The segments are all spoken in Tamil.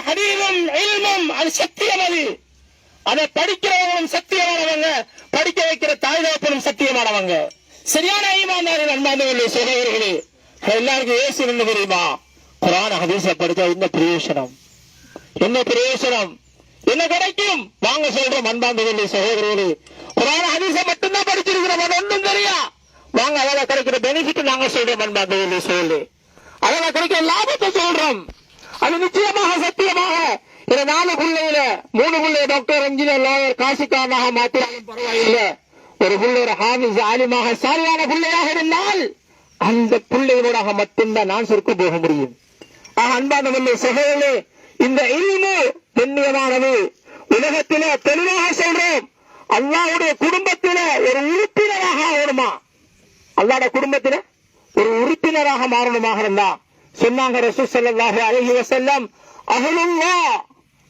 ஹதீஸும் இல்மும் அது சத்தியம். அதை படிக்கிறவங்களும் சத்தியமானவங்க, படிக்க வைக்கிற தாய் தகப்பனும் சத்தியமானவங்க. சரியான ஈமான்தாரிகள் அன்பார்ந்தவர்களே சகோதரர்களே, எல்லாருக்கும் இயேசு என்ன தெரியுமா? குர்ஆன் ஹதீஸை படித்தா என்ன பிரயோஜனம்? என்ன பிரயோஜனம்? என்ன கிடைக்கும்? வாங்க சொல்றோம் அன்பார்ந்தவர்களே சகோதரர்களே, குர்ஆன் ஹதீஸை மட்டும்தான் படிச்சிருக்கிறோம், அது ஒன்றும் தெரியா. வாங்க அதனால கிடைக்கிற பெனிஃபிட் நாங்க சொல்றோம் அன்பார்ந்தவர்களே சொல்லு, அதனால கிடைக்கிற லாபத்தை சொல்றோம். அது நிச்சயமாக சத்தியமாக இந்த 4 பிள்ளையில 3 பிள்ளை டாக்டர், இன்ஜினியர், லாயர், காசிக்காரனாக மாத்திராலும் பரவாயில்லை. ஒரு பிள்ளை ஒரு ஹாஃபிஸ் ஆலிமாக சாலியான பிள்ளையாக இருந்தால் அந்த பிள்ளைகளோட மட்டும்தான் நான் சொர்க்க போக முடியும். அன்பானவர்களே சகோதரர்களே, இந்த இல்மு கண்ணியமானது. உலகத்திலே தெளிவாக சொல்றோம், அல்லாஹ்வுடைய குடும்பத்திலே ஒரு உறுப்பினராக ஆகணுமா? அல்லாஹ்வுடைய குடும்பத்திலே ஒரு உறுப்பினராக மாறணுமாக இருந்தா சொன்னாங்க ரசூல் ஸல்லல்லாஹு அலைஹி வஸல்லம், அஹ்லுல்லாஹ்,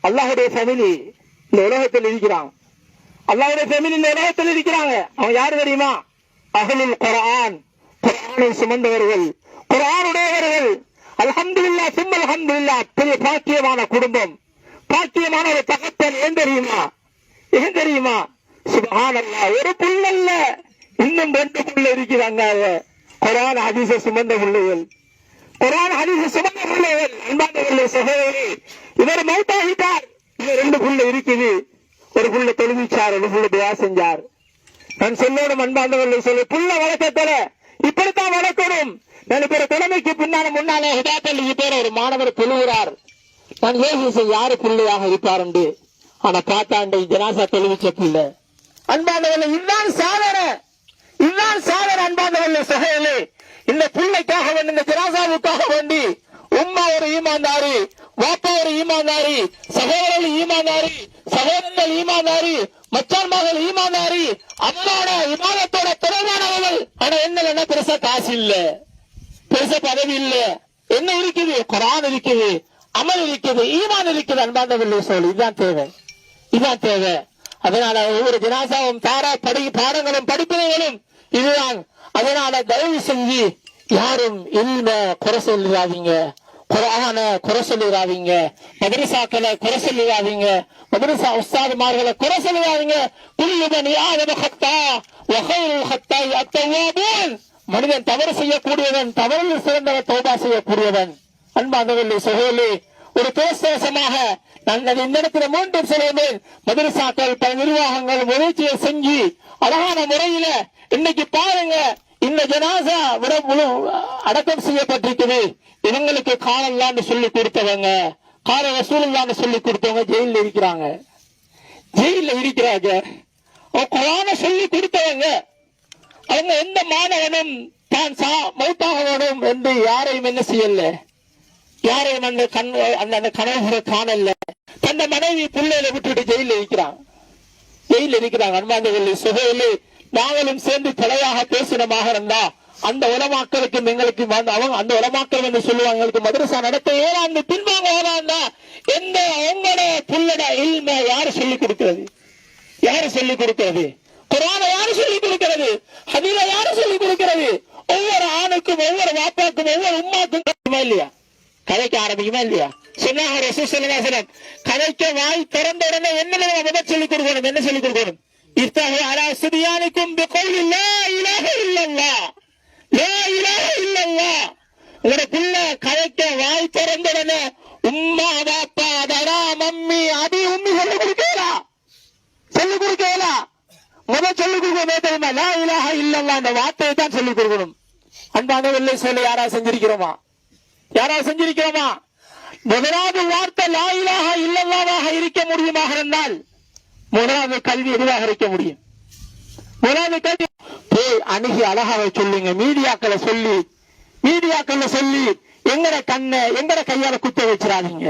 அல்லாஹ்வுடைய ஃபேமிலி இந்த உலகத்தில் இருக்கிறாங்க. அல்லாஹ்வுடைய ஃபேமிலி இந்த உலகத்தில் இருக்கிறாங்க. அவங்க யாரு தெரியுமா? அஹ்லுல் குர்ஆன், குர்ஆனை சுமந்தவர்கள், குர்ஆனுடையவர்கள். அல்ஹம்துலில்லாஹ் சும்ம அல்ஹம்துலில்லாஹ். பெரிய பாக்கியமான குடும்பம், பாக்கியமான ஒரு தகப்பன். ஏன் தெரியுமா? ஏன் தெரியுமா? சுப்ஹானல்லாஹ், ஒரு புள்ள இல்ல, இன்னும் 2 புள்ள இருக்கிறாங்க. குர்ஆன் ஹதீஸை சுமந்த பிள்ளைகள், குர்ஆன் ஹதீஸை சுமந்த பிள்ளைகள். அன்பானவர்களே சகோதரர்களே, இவர் மௌத்தாகிட்டார், இன்னும் 2 புள்ள இருக்குது. ஒரு புள்ள தொழுவிச்சார், ஒரு புள்ள துஆ செஞ்சார். நான் சொல்லணும் அன்பானவர்களே சொல்லு, புள்ள வளர்க்கத்துல இப்படித்தான் வளர்க்கணும். நான் பேர் தலைமைக்கு முன்னாலே ஹிதாயத்துல் பேர் ஒரு மாணவர் தொழுகிறார். நான் யோசிச்ச யாரு பிள்ளையாக இருப்பார் என்று. ஆனா பார்த்தாண்ட ஜனாசா தொழுவிச்ச பிள்ளை. அன்பானவர்களே, இதுதான் சாதனை, இதுதான் சாதனை. அன்பானவர்களே சகோதரர்களே, இந்த பிள்ளைக்காக வேண்டி, இந்த ஜனாசாவுக்காக வேண்டி உம்மா ஒரு ஈமான்தாரி, வாப்பா ஒரு ஈமான்தாரி, சகோதரர்கள் ஈமான்தாரி, சகோதரர்கள் ஈமான்தாரி, மச்சான் மகள் ஈமான்தாரி, அவனோட இமானத்தோட திறமானவர்கள். ஆனா என்ன பெருசா காசு இல்ல, பெருசா பதவி இல்ல. என்ன இருக்குது? குர்ஆன் இருக்குது, அமல் இருக்குது, ஈமான் இருக்குது. அன்பார்ந்தவர்களே சொல்லு, இதுதான் தேவை, இதுதான் தேவை. அதனால ஒவ்வொரு ஜனாசாவும் தாரா பாடங்களும் படிப்பினைகளும் இதுதான். அதனால தயவு செஞ்சு யாரும் இல்ம குறை சொல்லிடாதீங்க, குர்ஆனை குறை சொல்லிடாதீங்க, மதரசாக்களை குறை சொல்லிடாதீங்க, மதரசா உஸ்தாதுமார்களை குறை சொல்லிடாதீங்க. குல்லு பனி ஆதம ஹத்தா வ கைருல் ஹத்தாஇ அத்தவ்வாபூன். மனிதன் தவறு செய்யக்கூடியவன், தவறில் சிறந்தவன் தௌபா செய்யக்கூடியவன். அன்பானவர்களே சகோதரர்களே, ஒரு பேசமாக நான் இந்த இடத்துல மீண்டும் சொல்லுவேன், மதரசாக்கள் பல நிர்வாகங்கள் முயற்சியை செஞ்சு அழகான முறையில இன்னைக்கு பாருங்க, இந்த ஜனாசா அடக்கம் செய்யப்பட்டிருக்குது. இவங்களுக்கு காலல்லான்னு சொல்லி கொடுத்தவங்க, கால ரசூலுல்லான்னு சொல்லி கொடுத்தவங்க ஜெயில இருக்கிறாங்க, ஜெயில இருக்கிறாங்க. குர்ஆனை சொல்லி கொடுத்தவங்க. அவங்க எந்த மாணவனும் தான் மௌத்தாக வேணும் என்று யாரையும் என்ன செய்யல, யாரையும் அந்த கனவுகளை காணல. தந்த மனைவி பிள்ளைகளை விட்டுட்டு ஜெயில இருக்கிறாங்க, ஜெயில இருக்கிறாங்க. அன்பார்ந்தவர்களே சகோதரர்களே, நாங்களும் சேர்ந்து தலையாக பேசினமாக இருந்தா அந்த உலமாக்களுக்கு எங்களுக்கு அவங்க அந்த உலமாக்கள் என்று சொல்லுவாங்க, எங்களுக்கு மதரசா நடத்த ஏறாண்டு பின்வாங்க ஏறாண்டா எந்த அவங்களோட புள்ளட இல்ம யாரு சொல்லிக் கொடுக்கிறது? யாரு சொல்லிக் கொடுக்கிறது? குர்ஆனை யாரு சொல்லிக் கொடுக்கிறது? ஹதீஸை யாரு சொல்லிக் கொடுக்கிறது? ஒவ்வொரு ஆணுக்கும், ஒவ்வொரு வாப்பாக்கும், ஒவ்வொரு உம்மாக்கும் இல்லையா கதைக்க ஆரம்பிக்குமா இல்லையா? சொன்னாங்க ரசூல் ஸல்லல்லாஹு அலைஹி வஸல்லம், கதைக்க வாய் திறந்த உடனே என்ன முதல் சொல்லிக் கொடுக்கணும்? என்ன சொல்லிக் கொடுக்கணும்? இஃப்தஹு அலா சுபியானிக்கும் பிகௌலி லா இலாஹ இல்லல்லாஹ், லா இலாஹ இல்லல்லாஹ். உங்களோட பிள்ளை கதைக்க வாய் திறந்த உடனே உம்மா பாப்பா தடா மம்மி அபி உம்மி சொல்லிக் கொடுக்கலாம், சொல்லிக் கொடுக்கலாம். முதல் சொல்லிக் கொடுக்கணும் தெரியுமா? லா இலாஹ இல்லல்லாஹ் அந்த வார்த்தையை தான் சொல்லிக் கொடுக்கணும். அன்பானவர்களே சொல்ல யாரா செஞ்சிருக்கிறோமா? யாரா செஞ்சிருக்கிறோமா? முதலாவது வார்த்தை லா இலாஹ இல்லல்லாஹ்வாக இருக்க முடியுமாக இருந்தால் முதலாவது கல்வி எதுவாக இருக்க முடியும்? முதலாவது கல்வி போய் அணுகி அழகாக சொல்லுங்க. மீடியாக்களை சொல்லி, மீடியாக்களை சொல்லி எங்கட கண்ணை எங்கட கையால குத்த வச்சிடாதீங்க,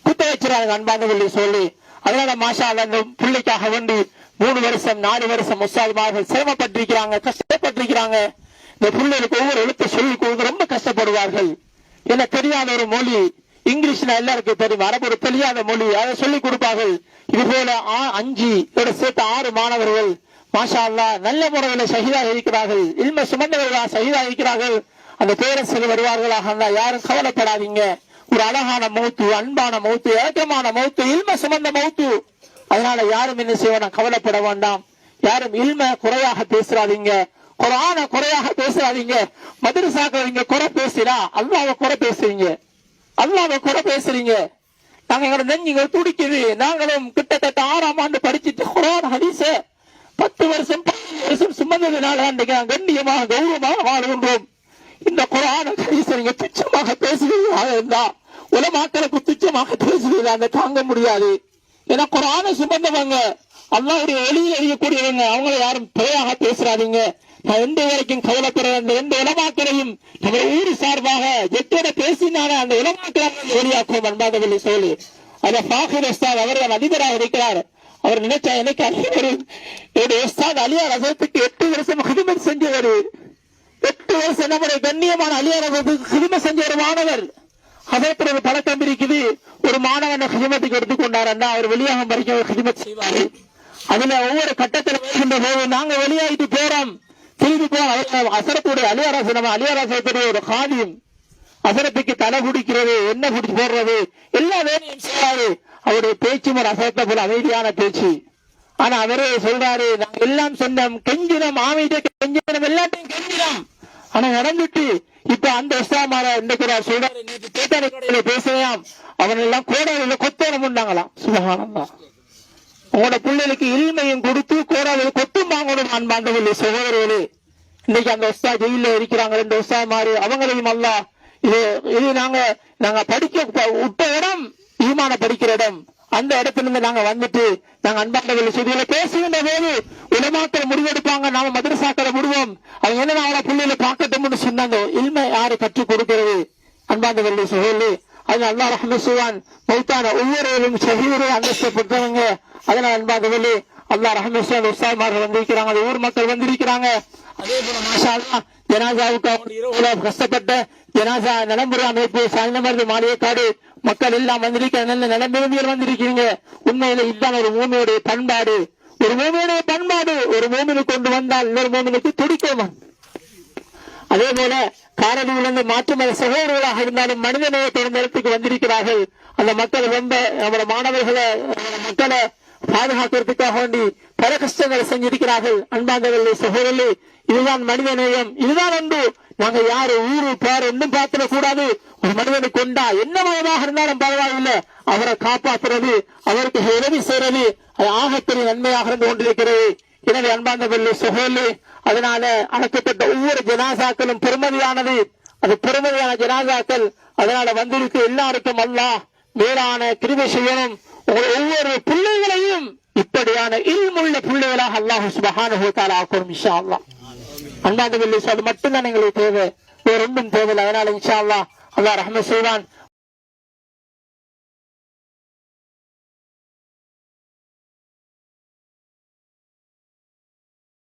குத்த வச்சிடாதீங்க. அன்பானவர்களே சொல்லி, அதனால மாஷா அல்லாஹ் பிள்ளைக்காக வேண்டி 3 வருஷம் 4 வருஷம் உஸ்தாதுமார்கள் சிரமப்பட்டிருக்கிறாங்க, கஷ்டப்பட்டிருக்கிறாங்க. இந்த பிள்ளைகளுக்கு ஒவ்வொரு எழுத்தை சொல்லி கொடுத்து ரொம்ப கஷ்டப்படுவார்கள். என்ன தெரியாத ஒரு மொழி, இங்கிலீஷ்ல எல்லாருக்கும் தெரியும், அரபு தெரியாத மொழி, அதை சொல்லிக் கொடுப்பார்கள். இது போல 5 சேர்த்து 6 மாணவர்கள் மாஷா அல்லாஹ் நல்ல முறையில் ஷஹீதாக இருக்கிறார்கள், இல்ம சுமந்தவர்களாக ஷஹீதாக இருக்கிறார்கள். அந்த பேரரசில் வருவார்களாக இருந்தா யாரும் கவலைப்படாதீங்க. ஒரு அழகான மௌத்து, அன்பான மௌத்து, ஏக்கமான மௌத்து, இல்ம சுமந்த மௌத்து. அதனால யாரும் என்ன செய்வோம், கவலைப்பட வேண்டாம். யாரும் இல்ம குறையாக பேசுறாதீங்க, குர்ஆன குறையாக பேசுறாதீங்க. மதரசாக்கள் நீங்க குறை பேசுறா, அல்லாஹ்வை குறை பேசுறீங்க, அல்லாஹ்வை குறை பேசுறீங்க. நாங்க எங்களோட நெஞ்சுங்க துடிக்குது. நாங்களும் கிட்டத்தட்ட 6ஆம் ஆண்டு படிச்சுட்டு குர்ஆன் ஹதீஸ 10 வருஷம் 15 வருஷம் சுமந்ததுனால அன்றைக்கு நாங்கள் கண்ணியமாக கௌரவமாக வாழ்கின்றோம். இந்த குர்ஆன் ஹதீஸ நீங்க துச்சமாக பேசுவீர்களாக இருந்தா, உலமாக்களுக்கு துச்சமாக பேசுவீங்க தாங்க முடியாது. ஏன்னா குர்ஆனை சுமந்தவங்க, அல்லாஹ்வுடைய வெளியில் அறியக்கூடியவங்க, அவங்களை யாரும் பிழையாக பேசுறாதீங்க. நான் எந்த வரைக்கும் கவலைப்படுற அந்த எந்த உலமாக்களையும் நம்ம ஊர் சார்பாக எத்தோட பேசினால அந்த உலமாக்களை வெளியாக்கும் அன்பாதவர்களை சொல்லி அந்த ஃபாஹிர் உஸ்தாத் அவர்கள் அதிபராக இருக்கிறார். அவர் நினைச்சா எனக்கு என்னுடைய உஸ்தாத் அலியார் ஹஸரத்துக்கு 8 வருஷம் ஹிதமத் செஞ்சவர், 8 வருஷம் நம்முடைய கண்ணியமான அலியார் ஹஸரத்துக்கு ஹிதமத் செஞ்ச ஒரு மாணவர். ஹஸரத் ஒரு பழக்கம் இருக்குது, ஒரு மாணவனை ஹிதமத்துக்கு எடுத்துக்கொண்டாருன்னா அவர் வெளியாக வரைக்கும் ஹிதமத் செய்வாரு. அதுல ஒவ்வொரு கட்டத்தில் வருகின்ற போது நாங்க வெளியாகிட்டு போறோம், திரும்பி போறோம். அசரத்துடைய அலியாராசத்துடைய ஒரு காலியம், அசரத்துக்கு தலை குடிக்கிறது, என்ன குடிச்சு போடுறது, எல்லா வேலையும் செய்வாரு. அவருடைய பேச்சும் ஒரு அசரத்தை போல அமைதியான பேச்சு. ஆனா அவரே சொல்றாரு, நாங்க எல்லாம் சொன்னோம், கெஞ்சினம், ஆமையிட்ட கெஞ்சினம், எல்லாத்தையும் கெஞ்சினம். ஆனா நடந்துட்டு இப்ப அந்த உஸ்தாமார இன்றைக்கு சொல்றாரு, நேற்று தேத்தாரி கடையில பேசலாம், அவன் எல்லாம் கோடாலில கொத்தோனம் உண்டாங்களாம். சுபஹானல்லாஹ். உங்களோட பிள்ளைகளுக்கு இல்மையும் கொடுத்து கோடாலில் கொத்தும் வாங்கணும் அன்பாண்டவர்களே சகோதரர்களே. இன்னைக்கு அந்த உஸ்தா ஜெயில இருக்கிறாங்க, இந்த உஸ்தா மாறு அவங்களையும் அல்லாஹ் இது நாங்க படிக்க விட்ட இடம், ஈமான படிக்கிற இடம், அந்த இடத்துல இருந்து நாங்க வந்துட்டு நாங்க அன்பாண்டவர்கள் செய்தியில பேசுகின்ற போது உலமாக்கள் முடிவெடுப்பாங்க, நாம மதரசாக்களை விடுவோம். அவங்க என்ன அவங்கள பிள்ளைகளை பார்க்கட்டும்னு சொன்னாங்க. இல்மை யாரு கற்றுக் கொடுக்கிறது அன்பாண்டவர்களே சகோதரர்களே. அது அல்லாஹ் ரஹ்மத் செய்வான். மௌத்தான ஒவ்வொருவரும் ஷஹீரை அந்தஸ்தப்பட்டவங்க. அதனால அன்பாண்டவர்களே அல்லாஹ் ரஹ்மத் செய்வான். உஸ்தாத்மார்கள் வந்திருக்கிறாங்க, அந்த ஊர் மக்கள் வந்திருக்கிறாங்க. அதே போல மாஷா அல்லாஹ் ஜனாசாவுக்கு அவங்க கஷ்டப்பட்ட ஜனாசா நலம்புற அமைப்பு சாய்ந்தமர்ந்து மாளிகைக்காடு மக்கள் எல்லாம் வந்திருக்கிற நல்ல நலம்பிறந்தியர் வந்திருக்கீங்க. உண்மையில இதுதான் ஒரு மூமியுடைய பண்பாடு, ஒரு மூமியுடைய பண்பாடு. ஒரு மூமினு கொண்டு வந்தால் இன்னொரு மூமினுக்கு துடிக்கும். அதே போல காரணியிலிருந்து மாற்று மத சகோதரர்களாக இருந்தாலும் மனித நேயத்தோடு இடத்துக்கு வந்திருக்கிறார்கள். அந்த மக்கள் ரொம்ப நம்மளோட மாணவர்களை மக்களை பாதுகாக்கிறதுக்காக வேண்டி பல கஷ்டங்களை செஞ்சிருக்கிறார்கள். அன்பாந்தவர்களே சகோதரர்களே, இதுதான் மனித நேயம், இதுதான் ஒன்று. நாங்க யாரு ஊரு பேர் ஒன்றும் பார்த்திட கூடாது. ஒரு மனிதனை கொண்டா என்ன மதமாக இருந்தாலும் பரவாயில்லை, அவரை காப்பாற்றுறது, அவருக்கு உதவி செய்யறது, அது ஆகப்பெரிய நன்மையாக இருந்து கொண்டிருக்கிறது. எனவே அன்பாந்தவர்களே சகோதரர்களே, அதனால அழைக்கப்பட்ட ஒவ்வொரு ஜனாசாக்களும் பெருமதியானது, அது பெருமதியான ஜனாசாக்கள். அதனால வந்திருக்கு எல்லாருக்கும் அல்லாஹ் மேலான கிருபை செய்யணும். ஒவ்வொரு பிள்ளைகளையும் இப்படியான இல்முள்ள பிள்ளைகளாக அல்லாஹ் சுப்ஹானஹு வ தஆலா ஆக்கணும் இன்ஷா அல்லாஹ். அன்பாந்தவர்களே அது மட்டும்தான் எங்களுக்கு தேவை, வேற ஒன்றும் தேவையில்லை. அதனால இன்ஷா அல்லாஹ் அல்லாஹ் ரஹ்மத் செய்வான்.